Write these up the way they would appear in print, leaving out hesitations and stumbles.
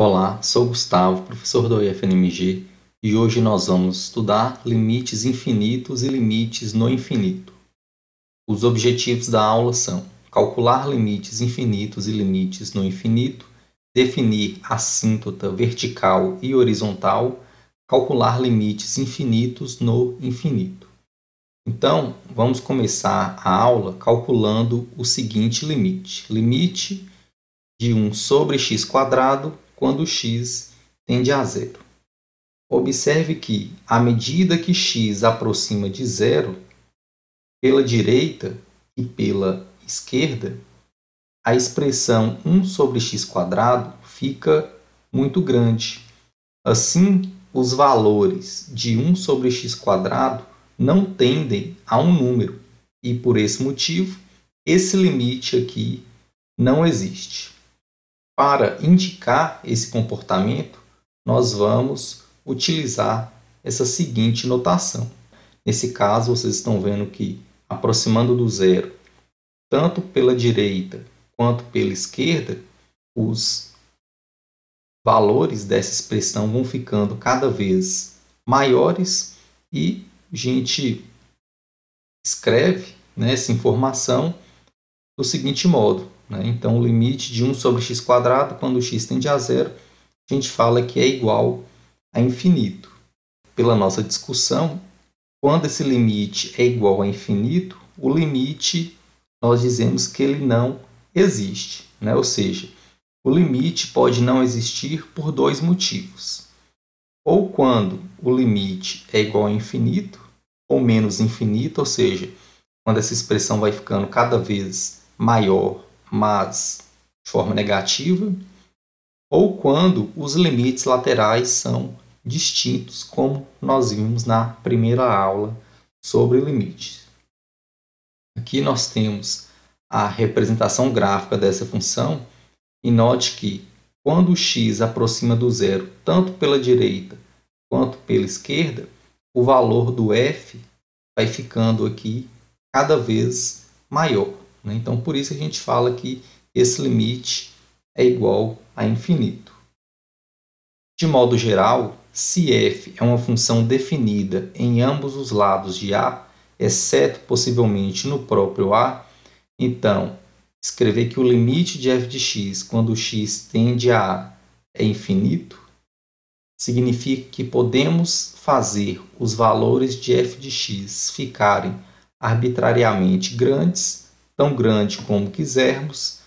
Olá, sou Gustavo, professor do IFNMG, e hoje nós vamos estudar limites infinitos e limites no infinito. Os objetivos da aula são calcular limites infinitos e limites no infinito, definir assíntota vertical e horizontal, calcular limites infinitos no infinito. Então, vamos começar a aula calculando o seguinte limite. Limite de 1 sobre x² quando x tende a zero. Observe que, à medida que x aproxima de zero, pela direita e pela esquerda, a expressão 1 sobre x² fica muito grande. Assim, os valores de 1 sobre x² não tendem a um número, e por esse motivo, esse limite aqui não existe. Para indicar esse comportamento, nós vamos utilizar essa seguinte notação. Nesse caso, vocês estão vendo que, aproximando do zero, tanto pela direita quanto pela esquerda, os valores dessa expressão vão ficando cada vez maiores e a gente escreve essa informação do seguinte modo. Então, o limite de 1 sobre x², quando x tende a zero, a gente fala que é igual a infinito. Pela nossa discussão, quando esse limite é igual a infinito, o limite, nós dizemos que ele não existe. Ou seja, o limite pode não existir por dois motivos. Ou quando o limite é igual a infinito, ou menos infinito, ou seja, quando essa expressão vai ficando cada vez maior, mas de forma negativa, ou quando os limites laterais são distintos, como nós vimos na primeira aula sobre limites. Aqui nós temos a representação gráfica dessa função, e note que quando o x aproxima do zero, tanto pela direita quanto pela esquerda, o valor do f vai ficando aqui cada vez maior. Então, por isso a gente fala que esse limite é igual a infinito. De modo geral, se f é uma função definida em ambos os lados de A, exceto possivelmente no próprio A, então, escrever que o limite de f de x quando x tende a A é infinito, significa que podemos fazer os valores de f de x ficarem arbitrariamente grandes, tão grande como quisermos,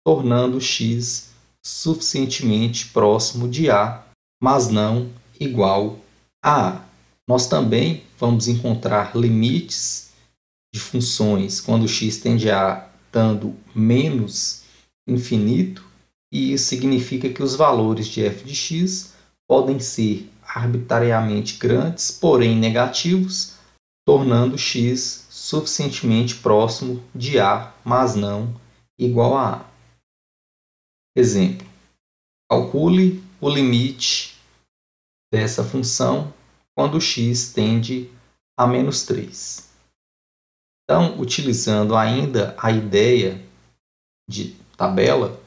tornando x suficientemente próximo de A, mas não igual a A. Nós também vamos encontrar limites de funções quando x tende a A dando menos infinito, e isso significa que os valores de f de x podem ser arbitrariamente grandes, porém negativos, tornando x suficientemente próximo de A, mas não igual a A. Exemplo: calcule o limite dessa função quando x tende a menos 3. Então, utilizando ainda a ideia de tabela,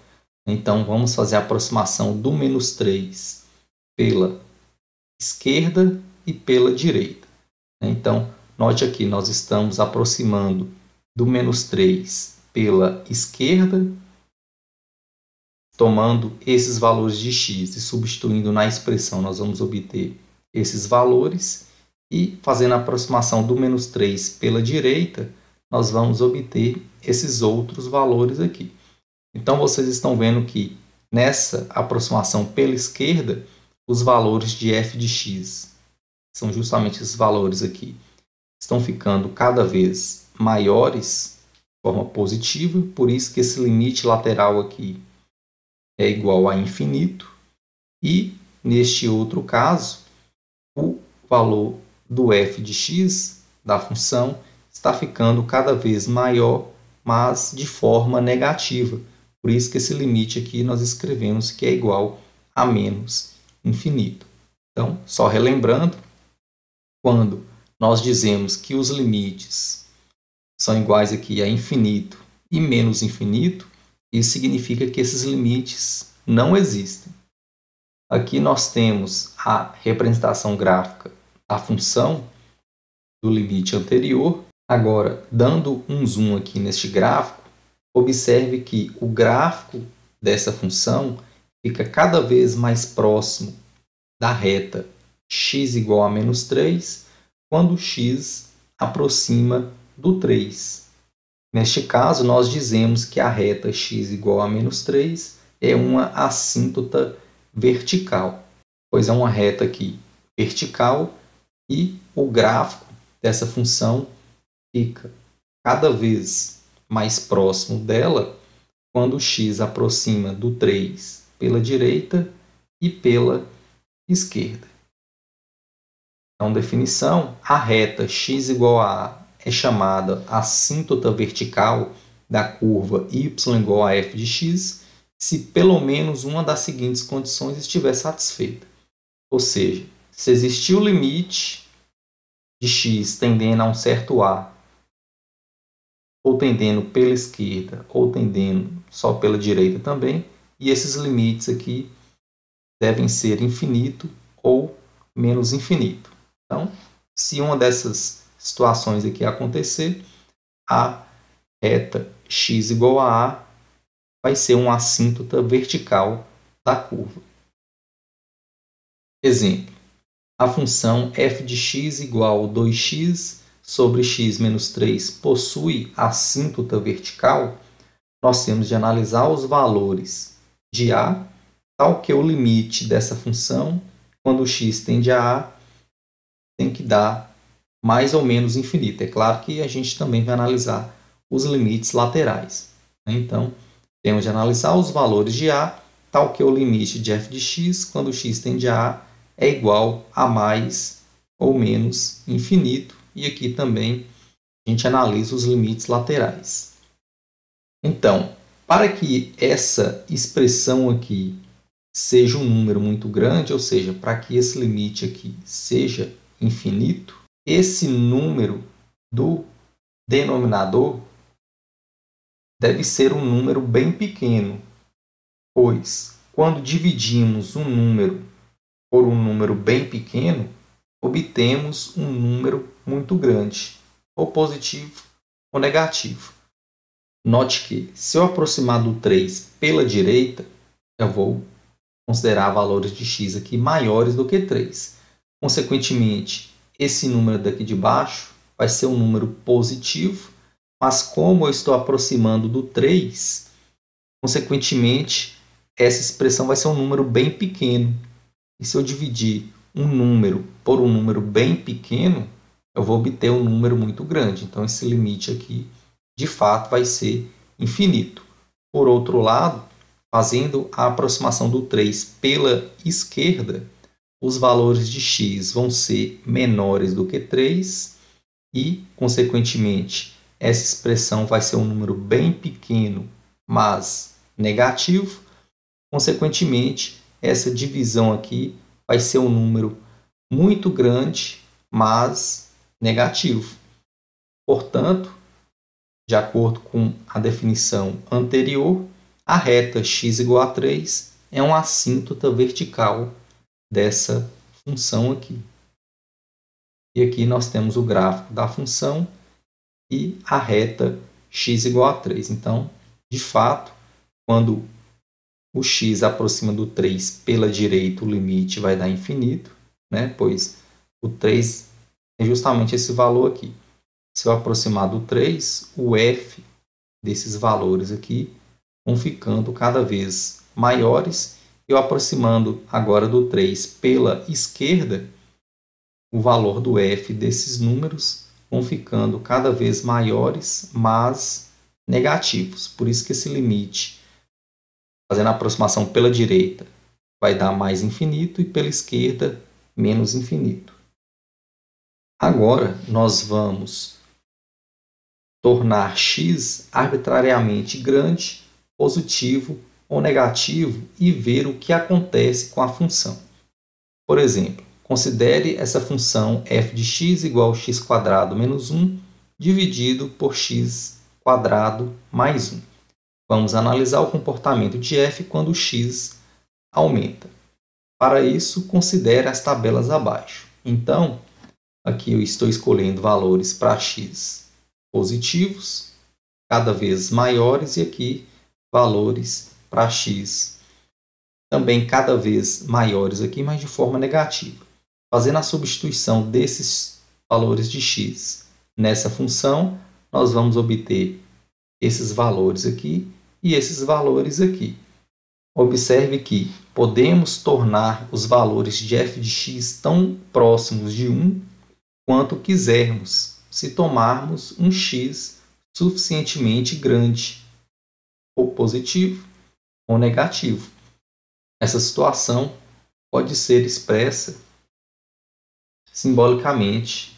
então vamos fazer a aproximação do menos 3 pela esquerda e pela direita. Então, note aqui, nós estamos aproximando do menos 3 pela esquerda, tomando esses valores de x e substituindo na expressão, nós vamos obter esses valores, e fazendo a aproximação do menos 3 pela direita, nós vamos obter esses outros valores aqui. Então, vocês estão vendo que nessa aproximação pela esquerda, os valores de f de x, são justamente esses valores aqui, estão ficando cada vez maiores de forma positiva, por isso que esse limite lateral aqui é igual a infinito, e neste outro caso, o valor do f de x da função está ficando cada vez maior, mas de forma negativa. Por isso que esse limite aqui nós escrevemos que é igual a menos infinito. Então, só relembrando, quando nós dizemos que os limites são iguais aqui a infinito e menos infinito, isso significa que esses limites não existem. Aqui nós temos a representação gráfica da função do limite anterior. Agora, dando um zoom aqui neste gráfico, observe que o gráfico dessa função fica cada vez mais próximo da reta x igual a menos 3, quando x aproxima do 3. Neste caso, nós dizemos que a reta x igual a menos 3 é uma assíntota vertical, pois é uma reta aqui vertical e o gráfico dessa função fica cada vez mais próximo dela quando x aproxima do 3 pela direita e pela esquerda. Então, definição, a reta x igual a é chamada assíntota vertical da curva y igual a f de x se pelo menos uma das seguintes condições estiver satisfeita. Ou seja, se existir o limite de x tendendo a um certo a, ou tendendo pela esquerda, ou tendendo só pela direita também, e esses limites aqui devem ser infinito ou menos infinito. Então, se uma dessas situações aqui acontecer, a reta x igual a vai ser uma assíntota vertical da curva. Exemplo, a função f de x igual a 2x sobre x menos 3 possui assíntota vertical. Nós temos de analisar os valores de a, tal que o limite dessa função, quando x tende a a, tem que dar mais ou menos infinito. É claro que a gente também vai analisar os limites laterais. Então, temos de analisar os valores de a, tal que o limite de f de x, quando x tende a a, é igual a mais ou menos infinito. E aqui também a gente analisa os limites laterais. Então, para que essa expressão aqui seja um número muito grande, ou seja, para que esse limite aqui seja infinito, esse número do denominador deve ser um número bem pequeno, pois quando dividimos um número por um número bem pequeno, obtemos um número muito grande, ou positivo ou negativo. Note que, se eu aproximar do 3 pela direita, eu vou considerar valores de x aqui maiores do que 3. Consequentemente, esse número daqui de baixo vai ser um número positivo, mas como eu estou aproximando do 3, consequentemente, essa expressão vai ser um número bem pequeno. E se eu dividir um número por um número bem pequeno, eu vou obter um número muito grande. Então, esse limite aqui, de fato, vai ser infinito. Por outro lado, fazendo a aproximação do 3 pela esquerda, os valores de x vão ser menores do que 3 e, consequentemente, essa expressão vai ser um número bem pequeno, mas negativo. Consequentemente, essa divisão aqui vai ser um número muito grande, mas negativo. Portanto, de acordo com a definição anterior, a reta x igual a 3 é uma assíntota vertical dessa função aqui. E aqui nós temos o gráfico da função e a reta x igual a 3. Então, de fato, quando o x aproxima do 3 pela direita, o limite vai dar infinito, né? Pois o 3 é justamente esse valor aqui. Se eu aproximar do 3, o f desses valores aqui vão ficando cada vez maiores. Eu aproximando agora do 3 pela esquerda, o valor do f desses números vão ficando cada vez maiores, mas negativos. Por isso que esse limite, fazendo a aproximação pela direita, vai dar mais infinito e pela esquerda menos infinito. Agora nós vamos tornar x arbitrariamente grande, positivo ou negativo e ver o que acontece com a função. Por exemplo, considere essa função f de x igual a x² menos 1 dividido por x² mais 1. Vamos analisar o comportamento de f quando x aumenta. Para isso, considere as tabelas abaixo. Então, aqui eu estou escolhendo valores para x positivos, cada vez maiores, e aqui valores para x também cada vez maiores, aqui, mas de forma negativa. Fazendo a substituição desses valores de x nessa função, nós vamos obter esses valores aqui e esses valores aqui. Observe que podemos tornar os valores de f de x tão próximos de 1 quanto quisermos, se tomarmos um x suficientemente grande, ou positivo ou negativo. Essa situação pode ser expressa simbolicamente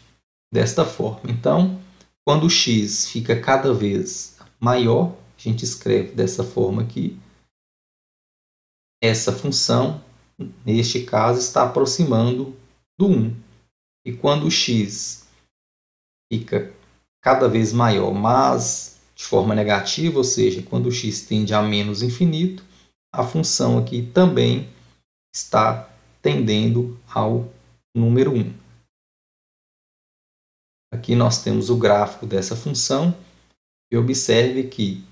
desta forma. Então, quando o x fica cada vez maior, a gente escreve dessa forma aqui. Essa função, neste caso, está aproximando do 1. E quando o x fica cada vez maior, mas de forma negativa, ou seja, quando o x tende a menos infinito, a função aqui também está tendendo ao número 1. Aqui nós temos o gráfico dessa função e observe que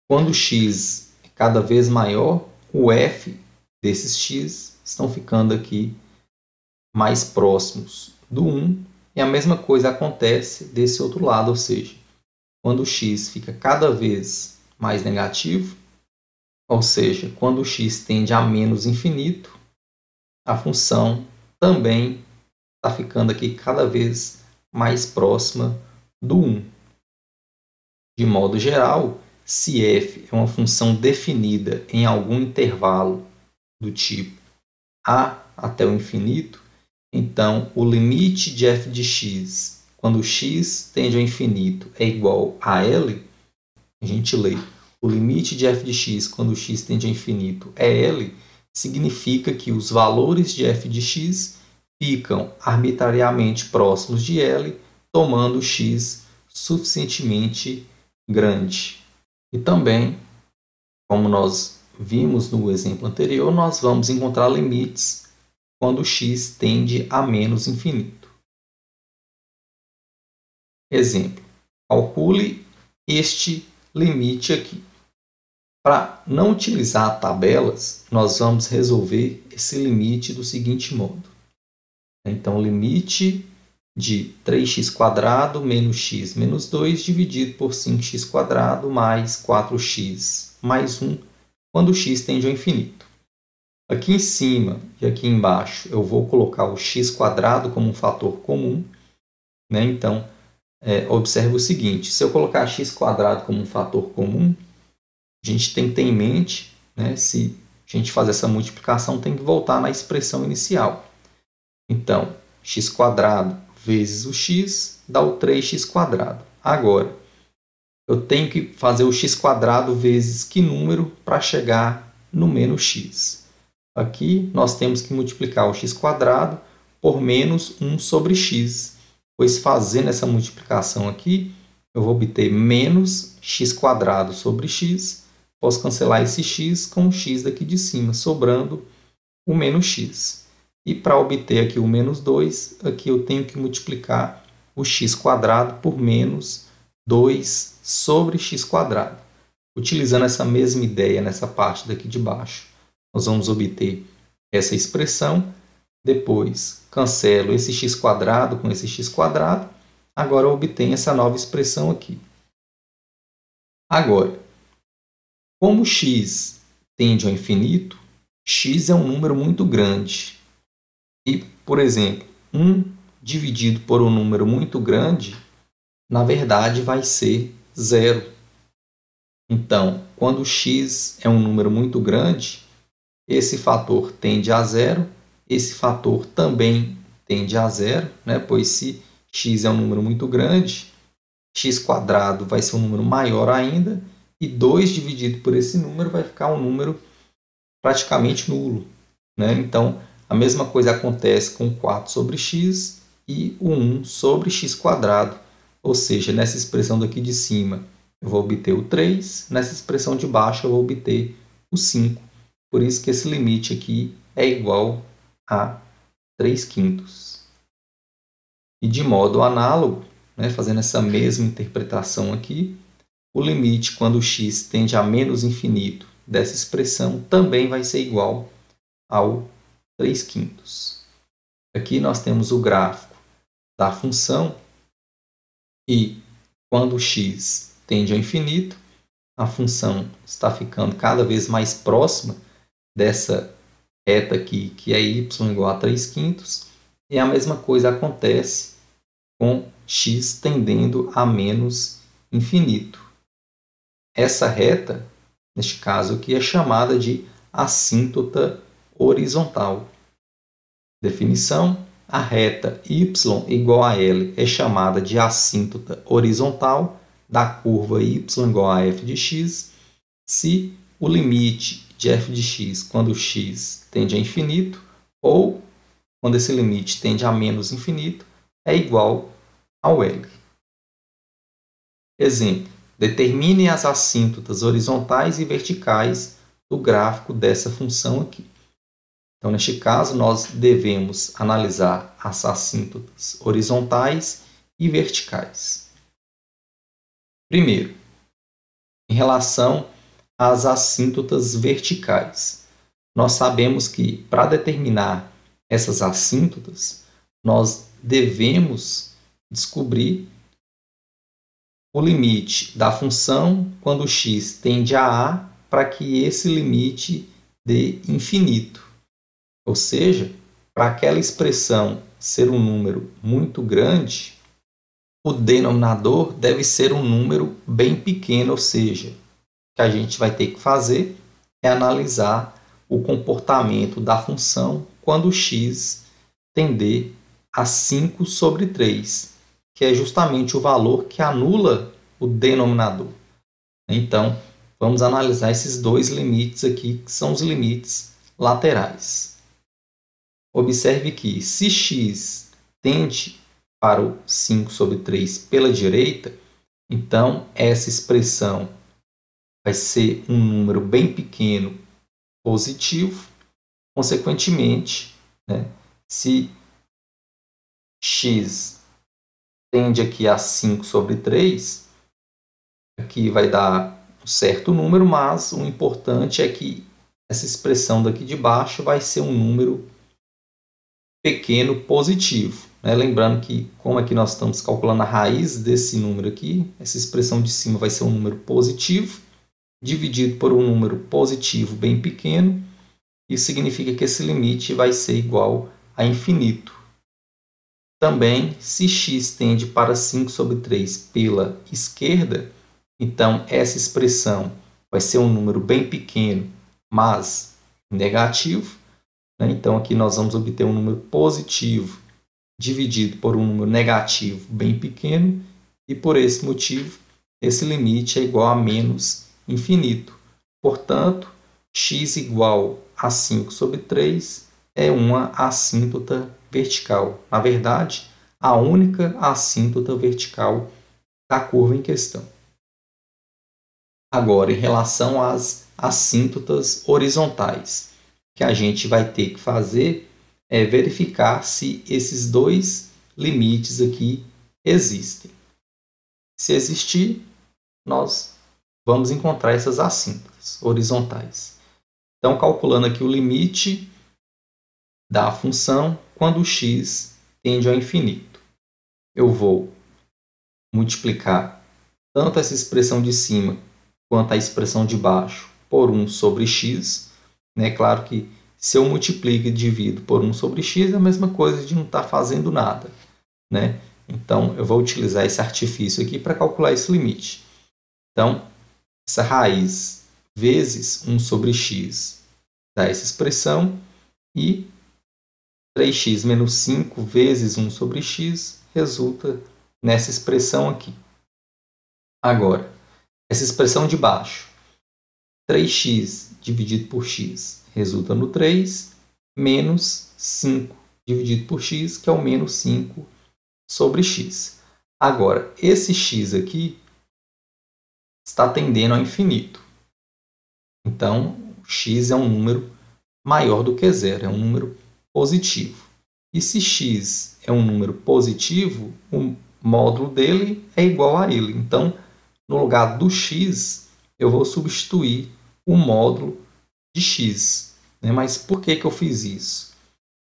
quando o x é cada vez maior, o f desses x estão ficando aqui mais próximos do 1, e a mesma coisa acontece desse outro lado, ou seja, quando o x fica cada vez mais negativo, ou seja, quando o x tende a menos infinito, a função também está ficando aqui cada vez mais próxima do 1. De modo geral, se f é uma função definida em algum intervalo do tipo a até o infinito, então o limite de f de x, quando x tende ao infinito, é igual a L, a gente lê, o limite de f de x quando x tende ao infinito é L, significa que os valores de f de x ficam arbitrariamente próximos de L, tomando x suficientemente grande. E também, como nós vimos no exemplo anterior, nós vamos encontrar limites quando x tende a menos infinito. Exemplo, calcule este limite aqui. Para não utilizar tabelas, nós vamos resolver esse limite do seguinte modo. Então, limite de 3x² menos x menos 2 dividido por 5x² mais 4x mais 1, quando x tende ao infinito. Aqui em cima e aqui embaixo eu vou colocar o x² como um fator comum. Então, observe o seguinte, se eu colocar x² como um fator comum, a gente tem que ter em mente, se a gente fazer essa multiplicação, tem que voltar na expressão inicial. Então, x² vezes o x dá o 3x². Agora, eu tenho que fazer o x² vezes que número para chegar no menos x? Aqui nós temos que multiplicar o x² por menos 1 sobre x, pois fazendo essa multiplicação aqui, eu vou obter menos x² sobre x, posso cancelar esse x com o x daqui de cima, sobrando o menos x. E para obter aqui o menos 2, aqui eu tenho que multiplicar o x² por menos 2 sobre x². Utilizando essa mesma ideia nessa parte daqui de baixo, nós vamos obter essa expressão. Depois, cancelo esse x² com esse x². Agora eu obtenho essa nova expressão aqui. Agora, como x tende ao infinito, x é um número muito grande. E, por exemplo, 1 dividido por um número muito grande, na verdade, vai ser 0. Então, quando x é um número muito grande, esse fator tende a 0, esse fator também tende a 0, pois se x é um número muito grande, x² vai ser um número maior ainda, e 2 dividido por esse número vai ficar um número praticamente nulo. Então, a mesma coisa acontece com 4 sobre x e o 1 sobre x². Ou seja, nessa expressão daqui de cima eu vou obter o 3, nessa expressão de baixo eu vou obter o 5. Por isso que esse limite aqui é igual a 3/5. E de modo análogo, né, fazendo essa mesma interpretação aqui, o limite quando x tende a menos infinito dessa expressão também vai ser igual ao 3/5. Aqui nós temos o gráfico da função e quando x tende ao infinito, a função está ficando cada vez mais próxima dessa reta aqui, que é y igual a 3/5, e a mesma coisa acontece com x tendendo a menos infinito. Essa reta, neste caso aqui, é chamada de assíntota horizontal. Definição: a reta y igual a L é chamada de assíntota horizontal da curva y igual a f de x, se o limite de f de x quando x tende a infinito ou quando esse limite tende a menos infinito é igual ao L. Exemplo: determine as assíntotas horizontais e verticais do gráfico dessa função aqui. Então, neste caso, nós devemos analisar as assíntotas horizontais e verticais. Primeiro, em relação às assíntotas verticais, nós sabemos que para determinar essas assíntotas, nós devemos descobrir o limite da função quando x tende a para que esse limite dê infinito. Ou seja, para aquela expressão ser um número muito grande, o denominador deve ser um número bem pequeno, ou seja, o que a gente vai ter que fazer é analisar o comportamento da função quando x tender a 5/3, que é justamente o valor que anula o denominador. Então, vamos analisar esses dois limites aqui, que são os limites laterais. Observe que, se x tende para o 5/3 pela direita, então essa expressão vai ser um número bem pequeno positivo. Consequentemente, se x tende aqui a 5/3, aqui vai dar um certo número, mas o importante é que essa expressão daqui de baixo vai ser um número pequeno positivo. Lembrando que, como aqui nós estamos calculando a raiz desse número aqui, essa expressão de cima vai ser um número positivo, dividido por um número positivo bem pequeno. Isso significa que esse limite vai ser igual a infinito. Também, se x tende para 5/3 pela esquerda, então essa expressão vai ser um número bem pequeno, mas negativo. Então, aqui nós vamos obter um número positivo dividido por um número negativo bem pequeno, e por esse motivo, esse limite é igual a menos infinito. Portanto, x igual a 5/3 é uma assíntota vertical. Na verdade, a única assíntota vertical da curva em questão. Agora, em relação às assíntotas horizontais, o que a gente vai ter que fazer é verificar se esses dois limites aqui existem. Se existir, nós vamos encontrar essas assíntotas horizontais. Então, calculando aqui o limite da função quando x tende ao infinito. Eu vou multiplicar tanto essa expressão de cima quanto a expressão de baixo por 1/x. Claro que se eu multiplico e divido por 1/x é a mesma coisa de não estar fazendo nada. Então, eu vou utilizar esse artifício aqui para calcular esse limite. Então, essa raiz vezes 1/x dá essa expressão, e 3x menos 5 vezes 1/x resulta nessa expressão aqui. Agora, essa expressão de baixo, 3x dividido por x resulta no 3, menos 5 dividido por x, que é o menos 5/x. Agora, esse x aqui está tendendo ao infinito. Então, x é um número maior do que zero, é um número positivo. E se x é um número positivo, o módulo dele é igual a ele. Então, no lugar do x, eu vou substituir o módulo de x. Mas por que eu fiz isso?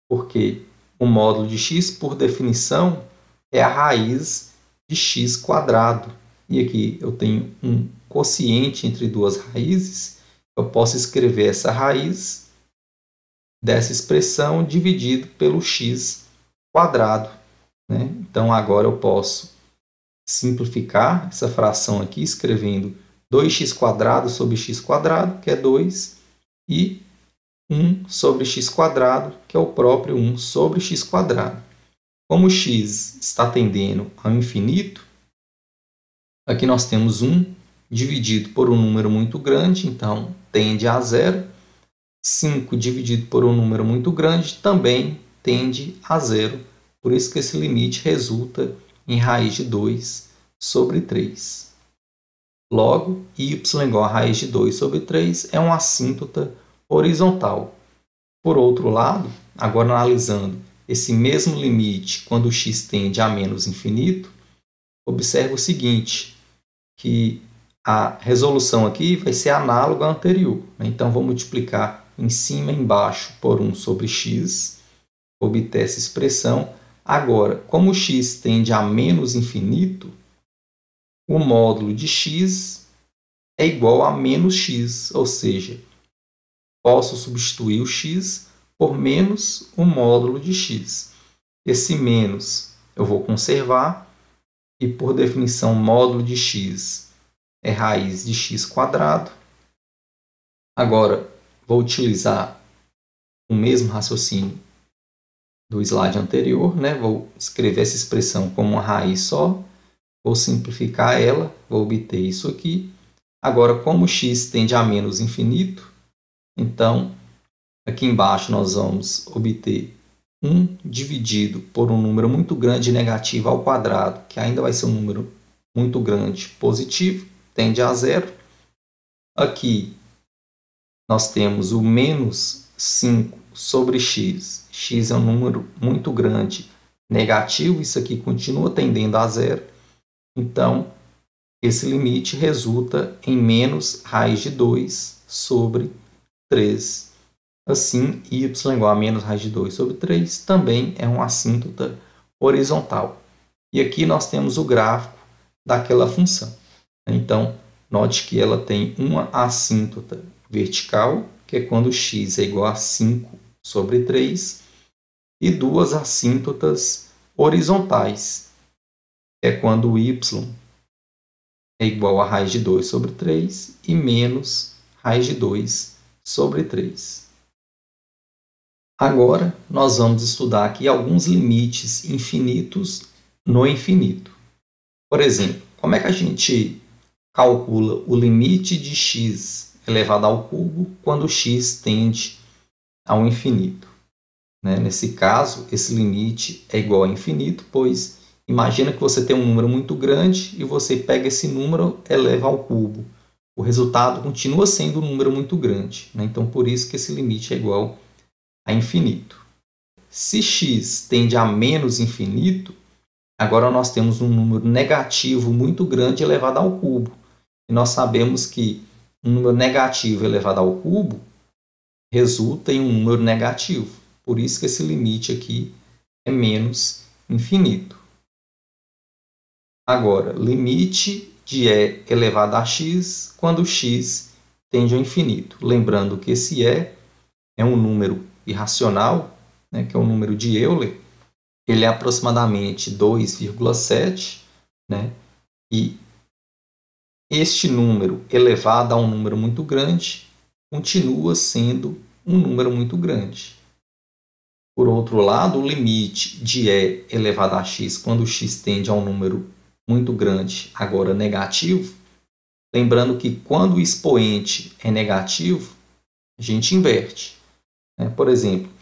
Porque o módulo de x, por definição, é a raiz de x quadrado. E aqui eu tenho um quociente entre duas raízes. Eu posso escrever essa raiz dessa expressão dividido pelo x quadrado. Então, agora eu posso simplificar essa fração aqui, escrevendo 2x² sobre x², que é 2, e 1 sobre x², que é o próprio 1 sobre x². Como x está tendendo ao infinito, aqui nós temos 1 dividido por um número muito grande, então tende a zero. 5 dividido por um número muito grande também tende a zero. Por isso que esse limite resulta em raiz de 2 sobre 3. Logo, y igual a raiz de 2 sobre 3 é uma assíntota horizontal. Por outro lado, agora analisando esse mesmo limite quando x tende a menos infinito, observe o seguinte, que a resolução aqui vai ser análoga à anterior. Então, vou multiplicar em cima e embaixo por 1 sobre x, obter essa expressão. Agora, como x tende a menos infinito, o módulo de x é igual a menos x, ou seja, posso substituir o x por menos o módulo de x. Esse menos eu vou conservar, e por definição, módulo de x é raiz de x². Agora, vou utilizar o mesmo raciocínio do slide anterior, Vou escrever essa expressão como uma raiz só, vou simplificar ela, vou obter isso aqui. Agora, como x tende a menos infinito, então, aqui embaixo nós vamos obter 1 dividido por um número muito grande negativo ao quadrado, que ainda vai ser um número muito grande positivo, tende a zero. Aqui nós temos o menos 5 sobre x. X é um número muito grande negativo, isso aqui continua tendendo a zero. Então, esse limite resulta em menos raiz de 2 sobre 3. Assim, y igual a menos raiz de 2 sobre 3 também é uma assíntota horizontal. E aqui nós temos o gráfico daquela função. Então, note que ela tem uma assíntota vertical, que é quando x é igual a 5 sobre 3, e duas assíntotas horizontais, que é quando y é igual a raiz de 2 sobre 3 e menos raiz de 2 sobre 3. Agora, nós vamos estudar aqui alguns limites infinitos no infinito. Por exemplo, como é que a gente calcula o limite de x elevado ao cubo quando x tende ao infinito? Nesse caso, esse limite é igual a infinito, pois imagina que você tem um número muito grande e você pega esse número e eleva ao cubo. O resultado continua sendo um número muito grande. Então, por isso que esse limite é igual a infinito. Se x tende a menos infinito, agora nós temos um número negativo muito grande elevado ao cubo. E nós sabemos que um número negativo elevado ao cubo resulta em um número negativo. Por isso que esse limite aqui é menos infinito. Agora, limite de e elevado a x quando x tende ao infinito. Lembrando que esse e é um número irracional, que é o número de Euler. Ele é aproximadamente 2,7, e este número elevado a um número muito grande continua sendo um número muito grande. Por outro lado, o limite de e elevado a x quando x tende a um número muito grande, agora negativo, lembrando que quando o expoente é negativo, a gente inverte. Por exemplo,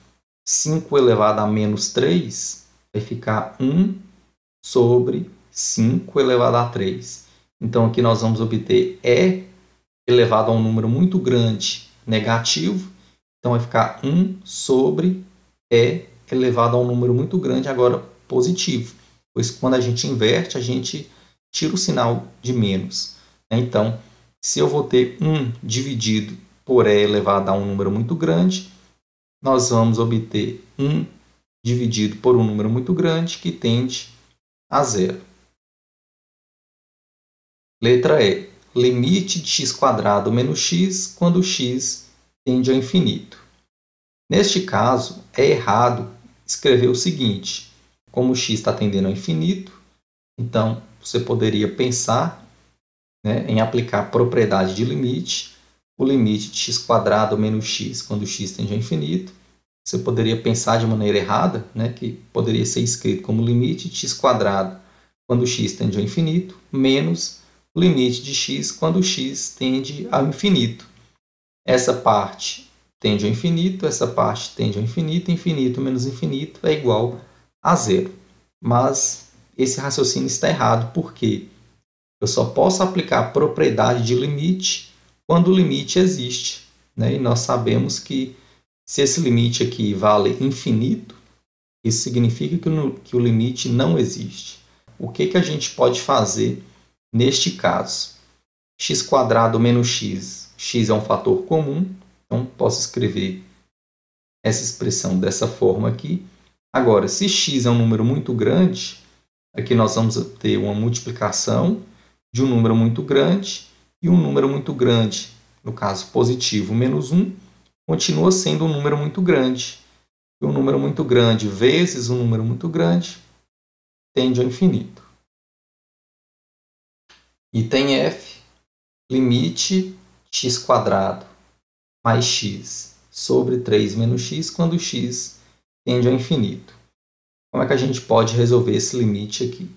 5 elevado a menos 3 vai ficar 1 sobre 5 elevado a 3. Então, aqui nós vamos obter e elevado a um número muito grande negativo. Então vai ficar 1 sobre E elevado a um número muito grande, agora positivo. Pois quando a gente inverte, a gente tira o sinal de menos. Então, se eu vou ter 1 dividido por E elevado a um número muito grande, nós vamos obter 1 dividido por um número muito grande, que tende a zero. Letra E. Limite de x² menos x quando x tende ao infinito. Neste caso, é errado escrever o seguinte: como x está tendendo ao infinito, então você poderia pensar, em aplicar a propriedade de limite, o limite de x² menos x quando x tende ao infinito. Você poderia pensar de maneira errada, que poderia ser escrito como limite de x² quando x tende ao infinito, menos o limite de x quando x tende ao infinito. Essa parte tende ao infinito, essa parte tende ao infinito, infinito menos infinito é igual a zero. Mas esse raciocínio está errado, porque eu só posso aplicar a propriedade de limite quando o limite existe. E nós sabemos que se esse limite aqui vale infinito, isso significa que o limite não existe. O que a gente pode fazer neste caso? x² menos x. X é um fator comum, então posso escrever essa expressão dessa forma aqui. Agora, se x é um número muito grande, aqui nós vamos ter uma multiplicação de um número muito grande, e um número muito grande, no caso positivo, menos 1, continua sendo um número muito grande. E um número muito grande vezes um número muito grande tende ao infinito. Item F. Limite x² mais x sobre 3 menos x quando x tende ao infinito. Como é que a gente pode resolver esse limite aqui?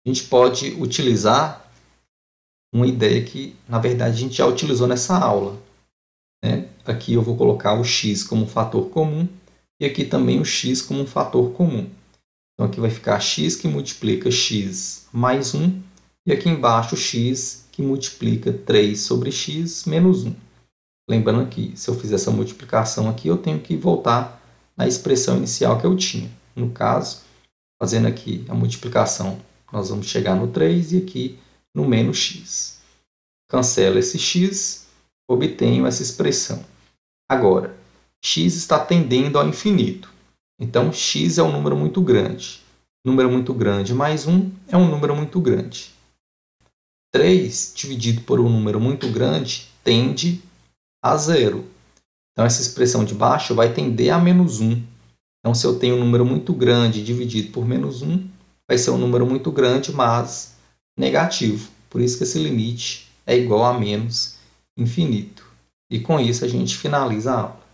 A gente pode utilizar uma ideia que, na verdade, a gente já utilizou nessa aula. Aqui eu vou colocar o x como um fator comum e aqui também o x como um fator comum. Então aqui vai ficar x que multiplica x mais 1 e aqui embaixo x que multiplica 3 sobre x menos 1. Lembrando que se eu fizer essa multiplicação aqui, eu tenho que voltar na expressão inicial que eu tinha. No caso, fazendo aqui a multiplicação, nós vamos chegar no 3 e aqui no menos x. Cancelo esse x, obtenho essa expressão. Agora, x está tendendo ao infinito. Então, x é um número muito grande. Número muito grande mais 1 é um número muito grande. 3 dividido por um número muito grande tende a zero. Então, essa expressão de baixo vai tender a menos 1. Então, se eu tenho um número muito grande dividido por menos 1, vai ser um número muito grande, mas negativo. Por isso que esse limite é igual a menos infinito. E com isso a gente finaliza a aula.